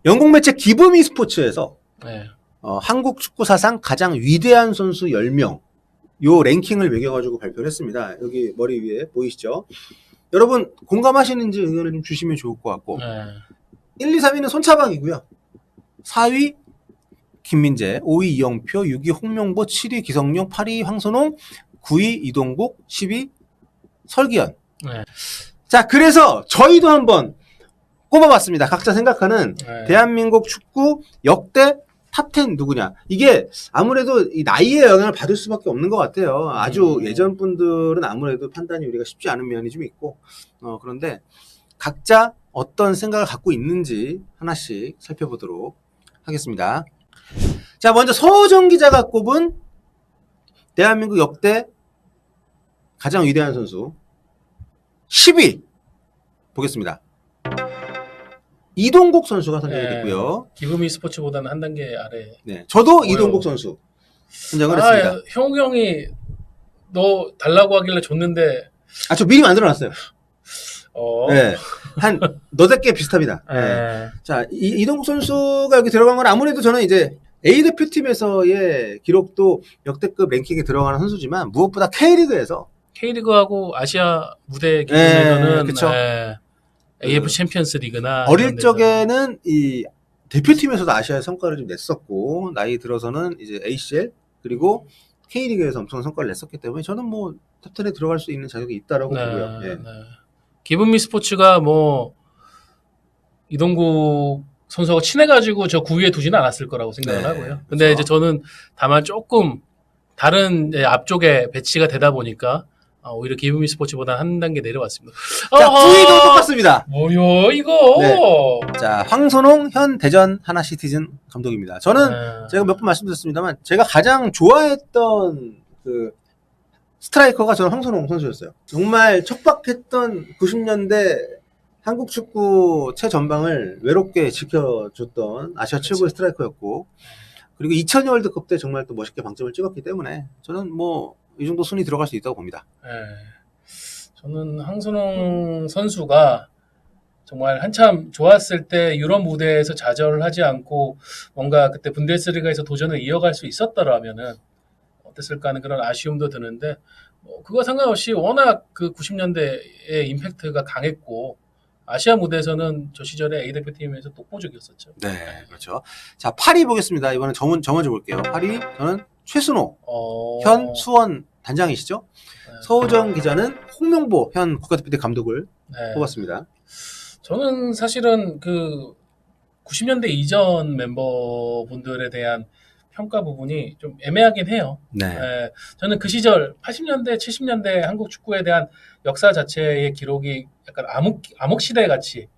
영국 매체 기브미 스포츠에서 네. 한국 축구 사상 가장 위대한 선수 10명 요 랭킹을 매겨가지고 발표를 했습니다. 여기 머리 위에 보이시죠? 여러분 공감하시는지 의견을 좀 주시면 좋을 것 같고 1, 2, 3위는 손차방이고요. 4위 김민재, 5위 이영표, 6위 홍명보, 7위 기성용, 8위 황선홍, 9위 이동국, 10위 설기현. 네. 자, 그래서 저희도 한번 꼽아봤습니다. 각자 생각하는 네. 대한민국 축구 역대 탑10 누구냐. 이게 아무래도 이 나이의 영향을 받을 수밖에 없는 것 같아요. 아주 예전 분들은 아무래도 판단이 우리가 쉽지 않은 면이 좀 있고, 그런데 각자 어떤 생각을 갖고 있는지 하나씩 살펴보도록 하겠습니다. 자, 먼저 서정 기자가 꼽은 대한민국 역대 가장 위대한 선수 10위 보겠습니다. 이동국 선수가 선정이 됐고요. 기브미 스포츠보다는 한 단계 아래. 네, 저도 이동국 선수 선정을 했습니다. 형우 형이 너 달라고 하길래 줬는데. 저 미리 만들어놨어요. 네, 한 너댓 개 비슷합니다. 네. 자, 이동국 선수가 여기 들어간 건 아무래도 저는 이제 A 대표팀에서의 기록도 역대급 랭킹에 들어가는 선수지만 무엇보다 K리그에서 K리그하고 아시아 무대 기준에서는 그쵸. AF 챔피언스 리그나 어릴 적에는 이 대표팀에서도 아시아의 성과를 좀 냈었고 나이 들어서는 이제 ACL 그리고 K리그에서 엄청난 성과를 냈었기 때문에 저는 뭐 탑10에 들어갈 수 있는 자격이 있다라고 보고요. 네. 기브미 스포츠가 뭐 이동국 선수하고 친해가지고 저 9위에 두지는 않았을 거라고 생각을 하고요. 근데 그렇죠. 이제 저는 다만 조금 다른 앞쪽에 배치가 되다 보니까 오히려 기브미 스포츠보다 한 단계 내려왔습니다. 자, 9위도 똑같습니다. 뭐요 이거? 네. 자, 황선홍 현 대전 하나시티즌 감독입니다. 저는 제가 몇 번 말씀드렸습니다만 제가 가장 좋아했던 그 스트라이커가 저는 황선홍 선수였어요. 정말 척박했던 90년대 한국 축구 최전방을 외롭게 지켜줬던 아시아 최고의 스트라이커였고 그리고 2002 월드컵 때 정말 또 멋있게 방점을 찍었기 때문에 저는 뭐 이 정도 순위 들어갈 수 있다고 봅니다. 네. 저는 황선홍 선수가 정말 한참 좋았을 때 유럽 무대에서 좌절하지 않고 뭔가 그때 분데스리가에서 도전을 이어갈 수 있었더라면은 어땠을까 하는 그런 아쉬움도 드는데 그거 상관없이 워낙 그 90년대의 임팩트가 강했고 아시아 무대에서는 저 시절에 A 대표팀에서 독보적이었었죠. 네, 그렇죠. 자, 8위 보겠습니다. 이번엔 저 먼저 볼게요. 8위 저는 최순호 현 수원 단장이시죠. 서우정 기자는 홍명보 현 국가대표팀 감독을 뽑았습니다. 저는 사실은 그 90년대 이전 멤버분들에 대한 평가 부분이 좀 애매하긴 해요. 저는 그 시절 80년대, 70년대 한국 축구에 대한 역사 자체의 기록이 약간 암흑 시대 같이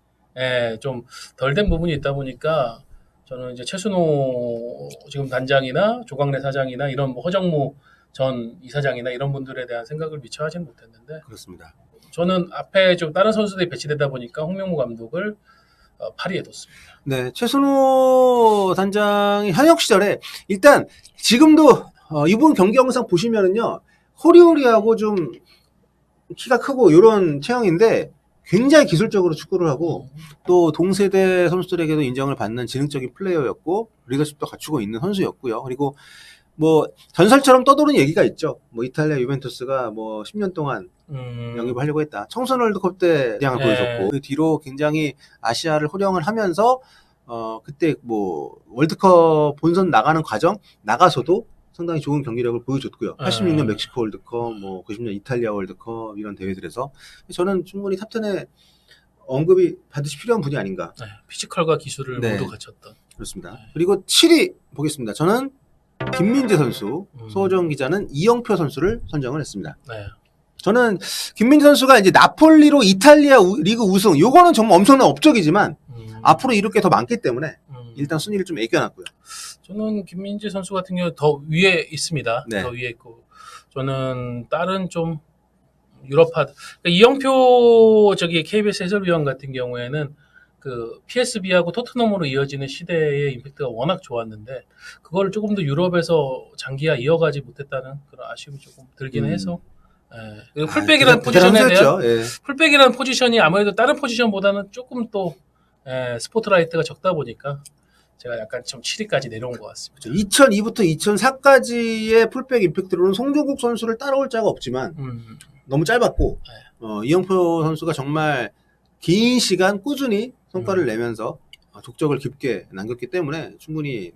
좀 덜 된 부분이 있다 보니까 저는 이제 최순호 지금 단장이나 조광래 사장이나 이런 뭐 허정무 전 이사장이나 이런 분들에 대한 생각을 미처 하지는 못했는데 그렇습니다. 저는 앞에 좀 다른 선수들이 배치되다 보니까 홍명보 감독을 8위에 뒀습니다. 네, 최순호 단장이 현역 시절에 일단 지금도 이번 경기 영상 보시면은요 호리호리하고 좀 키가 크고 이런 체형인데 굉장히 기술적으로 축구를 하고 또 동세대 선수들에게도 인정을 받는 지능적인 플레이어였고 리더십도 갖추고 있는 선수였고요. 그리고 뭐 전설처럼 떠도는 얘기가 있죠. 뭐 이탈리아 유벤투스가 뭐 10년 동안 영입을 하려고 했다. 청소년 월드컵 때 양을 보여줬고 그 뒤로 굉장히 아시아를 호령을 하면서 그때 뭐 월드컵 본선 나가는 과정 나가서도 상당히 좋은 경기력을 보여줬고요. 86년 멕시코 월드컵, 뭐 90년 이탈리아 월드컵 이런 대회들에서 저는 충분히 탑10에 언급이 반드시 필요한 분이 아닌가. 피지컬과 기술을 모두 갖췄던. 그렇습니다. 그리고 7위 보겠습니다. 저는 김민재 선수, 소정 기자는 이영표 선수를 선정을 했습니다. 저는 김민재 선수가 이제 나폴리로 이탈리아 리그 우승, 요거는 정말 엄청난 업적이지만 앞으로 이룰 게 더 많기 때문에 일단 순위를 좀 매겨놨고요. 저는 김민재 선수 같은 경우 더 위에 있습니다. 더 위에 있고 저는 다른 좀 유럽파 그러니까 이영표 KBS 해설위원 같은 경우에는 그 PSV하고 토트넘으로 이어지는 시대의 임팩트가 워낙 좋았는데 그걸 조금 더 유럽에서 장기화 이어가지 못했다는 그런 아쉬움이 조금 들기는 해서 풀백이라는 포지션에 대한 풀백이라는 포지션이 아무래도 다른 포지션보다는 조금 또 스포트라이트가 적다 보니까 제가 약간 좀 7위까지 내려온 것 같습니다. 2002부터 2004까지의 풀백 임팩트로는 송종국 선수를 따라올 자가 없지만 너무 짧았고 이영표 선수가 정말 긴 시간 꾸준히 성과를 내면서 독적을 깊게 남겼기 때문에 충분히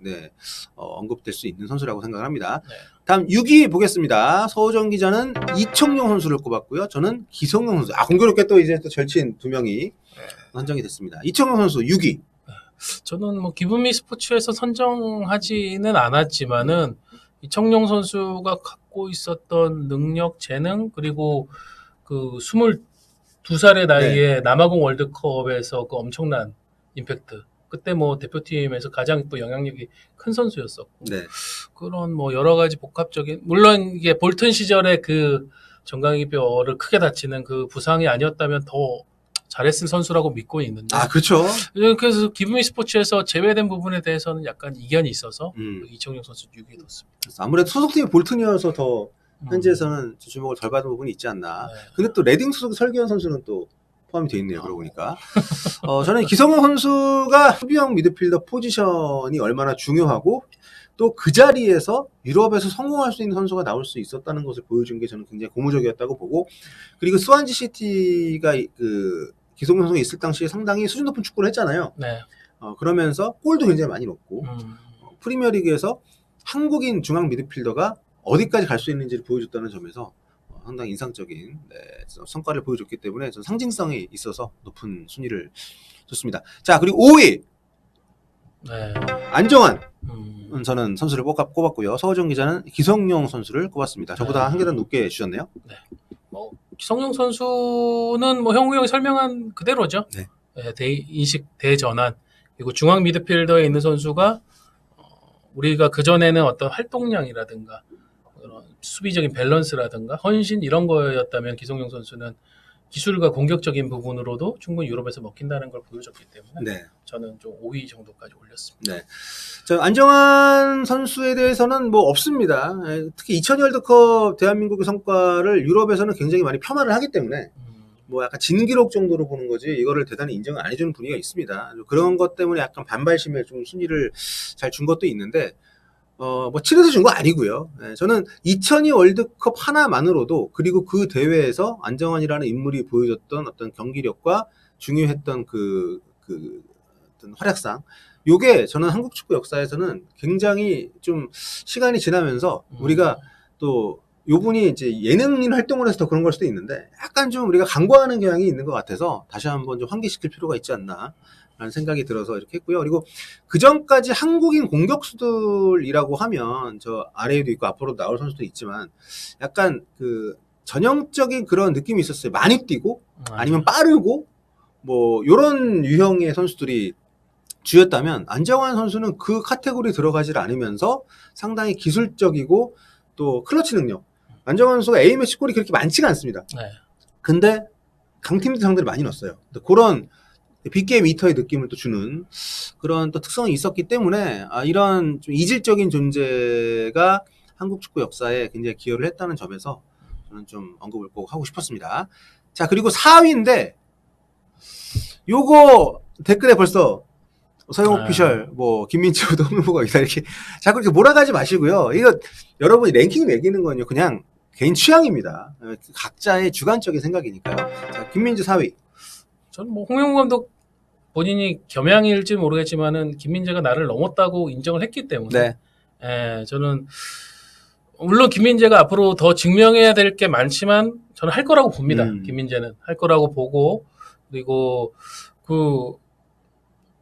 언급될 수 있는 선수라고 생각을 합니다. 네. 다음 6위 보겠습니다. 서우정 기자는 이청용 선수를 꼽았고요. 저는 기성용 선수. 공교롭게 또 이제 또 절친 두 명이 선정이 됐습니다. 이청용 선수 6위. 저는 뭐 기분미 스포츠에서 선정하지는 않았지만은 이청용 선수가 갖고 있었던 능력, 재능 그리고 그 22살의 나이에 남아공 월드컵에서 그 엄청난 임팩트. 그때 뭐 대표팀에서 가장 또 영향력이 큰 선수였었고 그런 뭐 여러 가지 복합적인 물론 이게 볼튼 시절에 그 정강이뼈를 크게 다치는 그 부상이 아니었다면 더 잘했을 선수라고 믿고 있는데 그렇죠. 그래서 기분미 스포츠에서 제외된 부분에 대해서는 약간 이견이 있어서 이청용 선수 6위에 뒀습니다. 아무래도 소속팀이 볼튼이어서 더 현지에서는 주목을 덜 받은 부분이 있지 않나. 근데 또 레딩 소속 설기현 선수는 또 포함이 되어 있네요. 그러고 보니까. 저는 기성용 선수가 수비형 미드필더 포지션이 얼마나 중요하고 또 그 자리에서 유럽에서 성공할 수 있는 선수가 나올 수 있었다는 것을 보여준 게 저는 굉장히 고무적이었다고 보고 그리고 스완지 시티가 그 기성용 선수가 있을 당시에 상당히 수준 높은 축구를 했잖아요. 그러면서 골도 굉장히 많이 넣고 프리미어리그에서 한국인 중앙 미드필더가 어디까지 갈 수 있는지를 보여줬다는 점에서 상당히 인상적인 성과를 보여줬기 때문에 전 상징성이 있어서 높은 순위를 줬습니다. 자, 그리고 5위 안정환 저는 선수를 꼽았고요. 서호정 기자는 기성용 선수를 꼽았습니다. 저보다 한 계단 높게 주셨네요. 뭐 기성용 선수는 뭐 형우 형이 설명한 그대로죠. 인식 대전환 그리고 중앙 미드필더에 있는 선수가 우리가 그 전에는 어떤 활동량이라든가 수비적인 밸런스라든가 헌신 이런 거였다면 기성용 선수는 기술과 공격적인 부분으로도 충분히 유럽에서 먹힌다는 걸 보여줬기 때문에 저는 좀 5위 정도까지 올렸습니다. 자, 안정환 선수에 대해서는 뭐 없습니다. 특히 2002 월드컵 대한민국의 성과를 유럽에서는 굉장히 많이 폄하를 하기 때문에 뭐 약간 진기록 정도로 보는 거지 이거를 대단히 인정을 안 해주는 분위기가 있습니다. 그런 것 때문에 약간 반발심에 좀 순위를 잘 준 것도 있는데 뭐 7에서 준 거 아니고요. 저는 2002 월드컵 하나만으로도 그리고 그 대회에서 안정환이라는 인물이 보여줬던 어떤 경기력과 중요했던 그 어떤 활약상 요게 저는 한국 축구 역사에서는 굉장히 좀 시간이 지나면서 우리가 또 요분이 이제 예능인 활동을 해서 더 그런 걸 수도 있는데 약간 좀 우리가 간과하는 경향이 있는 것 같아서 다시 한번 좀 환기시킬 필요가 있지 않나 라는 생각이 들어서 이렇게 했고요. 그리고 그 전까지 한국인 공격수들이라고 하면 저 아래에도 있고 앞으로 나올 선수도 있지만 약간 그 전형적인 그런 느낌이 있었어요. 많이 뛰고 아니면 빠르고 뭐 요런 유형의 선수들이 주였다면 안정환 선수는 그 카테고리 들어가질 않으면서 상당히 기술적이고 또 클러치 능력. 안정환 선수가 A매치 골이 그렇게 많지가 않습니다. 근데 강팀들 상대를 많이 넣었어요. 그런 빅게임 이터의 느낌을 또 주는 그런 또 특성이 있었기 때문에 이런 좀 이질적인 존재가 한국 축구 역사에 굉장히 기여를 했다는 점에서 저는 좀 언급을 꼭 하고 싶었습니다. 자, 그리고 4위인데 요거 댓글에 벌써 서영 오피셜 뭐 김민철 홍명보가 있다 이렇게 자꾸 이렇게 몰아가지 마시고요. 이거 여러분이 랭킹 매기는 건요 그냥 개인 취향입니다. 각자의 주관적인 생각이니까요. 자, 김민재 4위. 저는 뭐 홍명보 감독 본인이 겸양일지 모르겠지만은 김민재가 나를 넘었다고 인정을 했기 때문에 저는 물론 김민재가 앞으로 더 증명해야 될 게 많지만 저는 할 거라고 봅니다. 김민재는 할 거라고 보고 그리고 그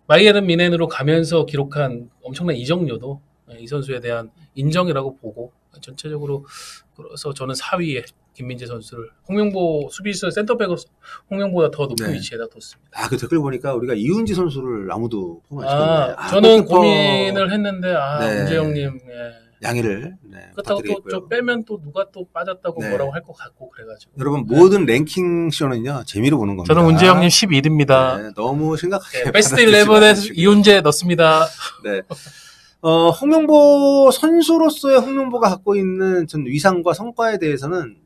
바이에른 뮌헨으로 가면서 기록한 엄청난 이적료도 이 선수에 대한 인정이라고 보고 전체적으로 그래서 저는 4위에 김민재 선수를 홍명보 수비수 센터백으로 홍명보다 더 높은 위치에다 뒀습니다. 그 댓글 보니까 우리가 이훈지 선수를 아무도 포함 안 시켰네. 저는 고민을 했는데 문재영님 양해를 그렇다고 또 좀 빼면 또 누가 또 빠졌다고 뭐라고 할 것 같고 그래가지고 여러분 모든 랭킹 쇼는요 재미로 보는 겁니다. 저는 문재영님 11위입니다. 너무 심각하게 베스트 11에 이훈재 넣습니다. 홍명보 선수로서의 홍명보가 갖고 있는 전 위상과 성과에 대해서는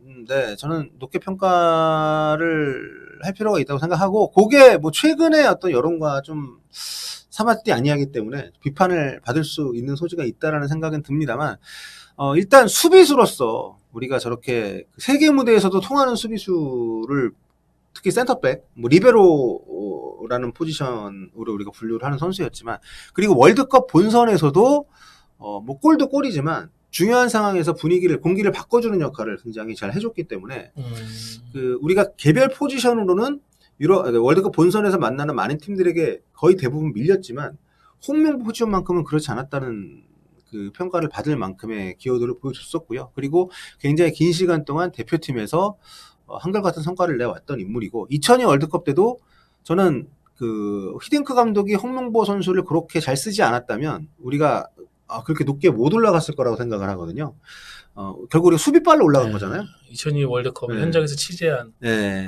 저는 높게 평가를 할 필요가 있다고 생각하고, 그게 뭐 최근에 어떤 여론과 좀 사마띠 아니하기 때문에 비판을 받을 수 있는 소지가 있다라는 생각은 듭니다만, 일단 수비수로서 우리가 저렇게 세계 무대에서도 통하는 수비수를 특히 센터백, 뭐 리베로라는 포지션으로 우리가 분류를 하는 선수였지만, 그리고 월드컵 본선에서도 뭐 골도 골이지만 중요한 상황에서 공기를 바꿔주는 역할을 굉장히 잘 해줬기 때문에 그 우리가 개별 포지션으로는 월드컵 본선에서 만나는 많은 팀들에게 거의 대부분 밀렸지만 홍명보 포지션만큼은 그렇지 않았다는 그 평가를 받을 만큼의 기여도를 보여줬었고요. 그리고 굉장히 긴 시간 동안 대표팀에서 한결같은 성과를 내왔던 인물이고, 2002 월드컵 때도 저는 그 히딩크 감독이 홍명보 선수를 그렇게 잘 쓰지 않았다면 우리가 그렇게 높게 못 올라갔을 거라고 생각을 하거든요. 결국 우리가 수비빨로 올라간 거잖아요. 2002 월드컵을 현장에서 취재한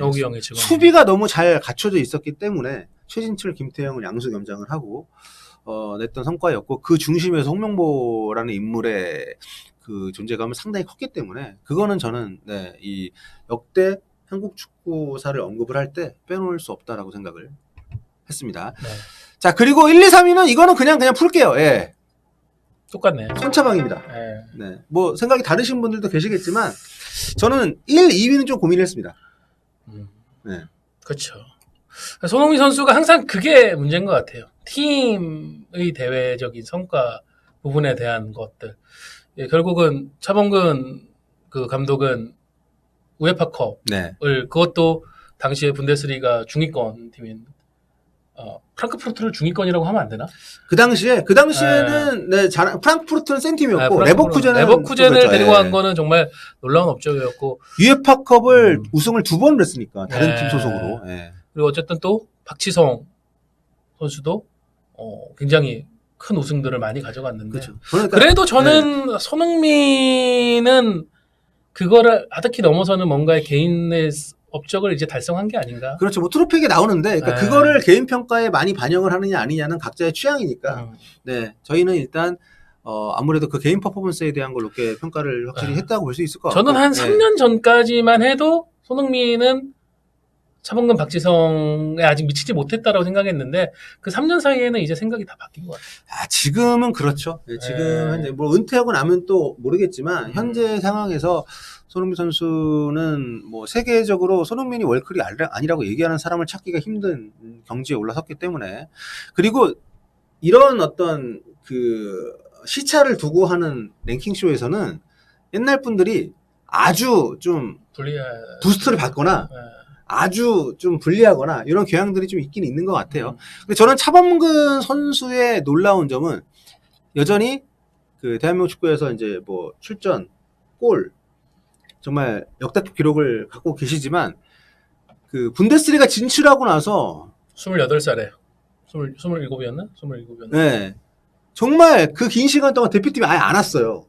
여기 형의 지금 수비가 너무 잘 갖춰져 있었기 때문에 최진철, 김태형을 양수 겸장을 하고 냈던 성과였고, 그 중심에서 홍명보라는 인물의 그 존재감은 상당히 컸기 때문에 그거는 저는 이 역대 한국 축구사를 언급을 할 때 빼놓을 수 없다라고 생각을 했습니다. 네. 자, 그리고 1, 2, 3위는 이거는 그냥 풀게요. 예. 똑같네. 선차방입니다. 네. 뭐 생각이 다르신 분들도 계시겠지만 저는 1, 2위는 좀 고민했습니다. 네. 그렇죠. 손흥민 선수가 항상 그게 문제인 것 같아요. 팀의 대외적인 성과 부분에 대한 것들. 예, 결국은 차범근 그 감독은 우에파컵을 네. 그것도 당시에 분데스리가 중위권 팀인 프랑크푸르트를 중위권이라고 하면 안 되나? 그 당시에는 프랑크푸르트는 센 팀이었고 레버쿠젠을 그렇죠. 데리고 간 거는 정말 놀라운 업적이었고, 유에파컵을 우승을 2번 했으니까 다른 팀 소속으로. 그리고 어쨌든 또 박지성 선수도 굉장히 큰 우승들을 많이 가져갔는데, 그렇죠. 그러니까, 그래도 저는 손흥민은 그거를 아득히 넘어서는 뭔가의 개인의 업적을 이제 달성한 게 아닌가. 그렇죠. 뭐 트로피에 나오는데, 그러니까 그거를 개인 평가에 많이 반영을 하느냐 아니냐는 각자의 취향이니까. 네, 저희는 일단 아무래도 그 개인 퍼포먼스에 대한 걸 높게 평가를 확실히 했다고 볼 수 있을 것 같고. 저는 한 3년 전까지만 해도 손흥민은 차범근, 박지성에 아직 미치지 못했다라고 생각했는데, 그 3년 사이에는 이제 생각이 다 바뀐 것 같아요. 지금은 그렇죠. 지금 현재 뭐 은퇴하고 나면 또 모르겠지만 현재 상황에서 손흥민 선수는 뭐 세계적으로 손흥민이 월클이 아니라고 얘기하는 사람을 찾기가 힘든 경지에 올라섰기 때문에, 그리고 이런 어떤 그 시차를 두고 하는 랭킹 쇼에서는 옛날 분들이 아주 좀 부스트를 받거나 아주 좀 불리하거나 이런 경향들이 좀 있긴 있는 것 같아요. 근데 저는 차범근 선수의 놀라운 점은 여전히 그 대한민국 축구에서 이제 뭐 출전, 골 정말 역대급 기록을 갖고 계시지만 그 분데스리가 진출하고 나서 28살에 27이었나? 27이었나? 네. 정말 그 긴 시간 동안 대표팀이 아예 안 왔어요.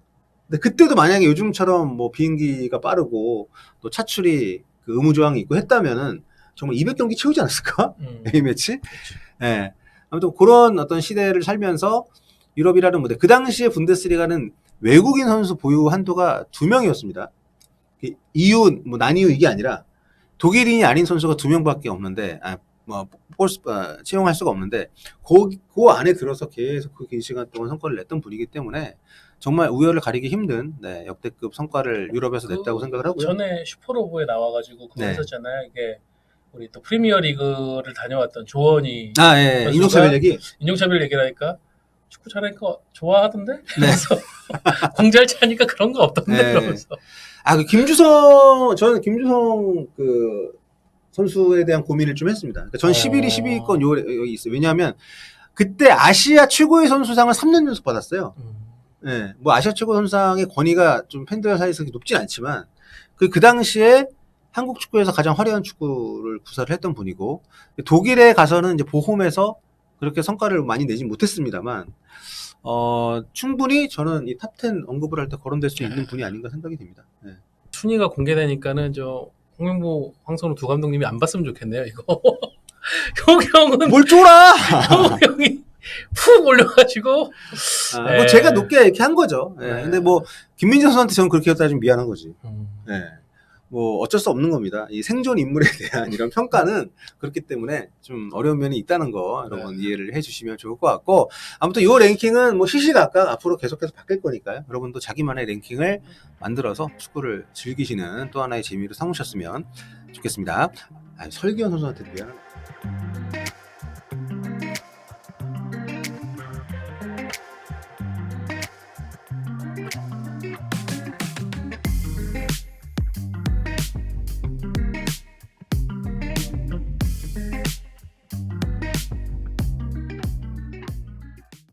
근데 그때도 만약에 요즘처럼 뭐 비행기가 빠르고 또 차출이 그 의무조항이 있고 했다면은 정말 200경기 채우지 않았을까? A매치? 네. 아무튼 그런 어떤 시대를 살면서 유럽이라는 무대, 그 당시에 분데스리가는 외국인 선수 보유 한도가 2명이었습니다. 이유, 뭐 난이유 이게 아니라 독일인이 아닌 선수가 2명밖에 없는데, 채용할 수가 없는데, 그 안에 들어서 계속 그 긴 시간 동안 성과를 냈던 분이기 때문에 정말 우열을 가리기 힘든 역대급 성과를 유럽에서 냈다고 생각을 하고요. 전에 슈퍼로브에 나와가지고 그거 했었잖아요. 이게 우리 또 프리미어리그를 다녀왔던 조원이 인종차별 얘기라니까 축구 잘하니까 좋아하던데? 그래서 공잘 차니까 그런 거 없던데? 그러면서. 저는 김주성 선수에 대한 고민을 좀 했습니다. 그러니까 전 11위, 12위권 여기 있어요. 왜냐하면 그때 아시아 최고의 선수상을 3년 연속 받았어요. 네, 뭐 아시아 최고 선수상의 권위가 좀 팬들 사이에서 높진 않지만 그 당시에 한국 축구에서 가장 화려한 축구를 구사를 했던 분이고, 독일에 가서는 이제 보홈에서 그렇게 성과를 많이 내진 못했습니다만 충분히 저는 이 탑10 언급을 할 때 거론될 수 있는 분이 아닌가 생각이 듭니다. 네. 순위가 공개되니까는 홍명보, 황선우 두 감독님이 안 봤으면 좋겠네요, 이거. 형은 뭘 쫄아! 형이 푹 올려가지고. 뭐 제가 높게 이렇게 한 거죠. 근데 뭐 김민재 선수한테 저는 그렇게 했다 좀 미안한 거지. 뭐 어쩔 수 없는 겁니다. 이 생존 인물에 대한 이런 평가는 그렇기 때문에 좀 어려운 면이 있다는 거 여러분 이해를 해주시면 좋을 것 같고, 아무튼 이 랭킹은 뭐 시시각각 앞으로 계속해서 바뀔 거니까요. 여러분도 자기만의 랭킹을 만들어서 축구를 즐기시는 또 하나의 재미로 삼으셨으면 좋겠습니다. 설기현 선수한테 미안합니다.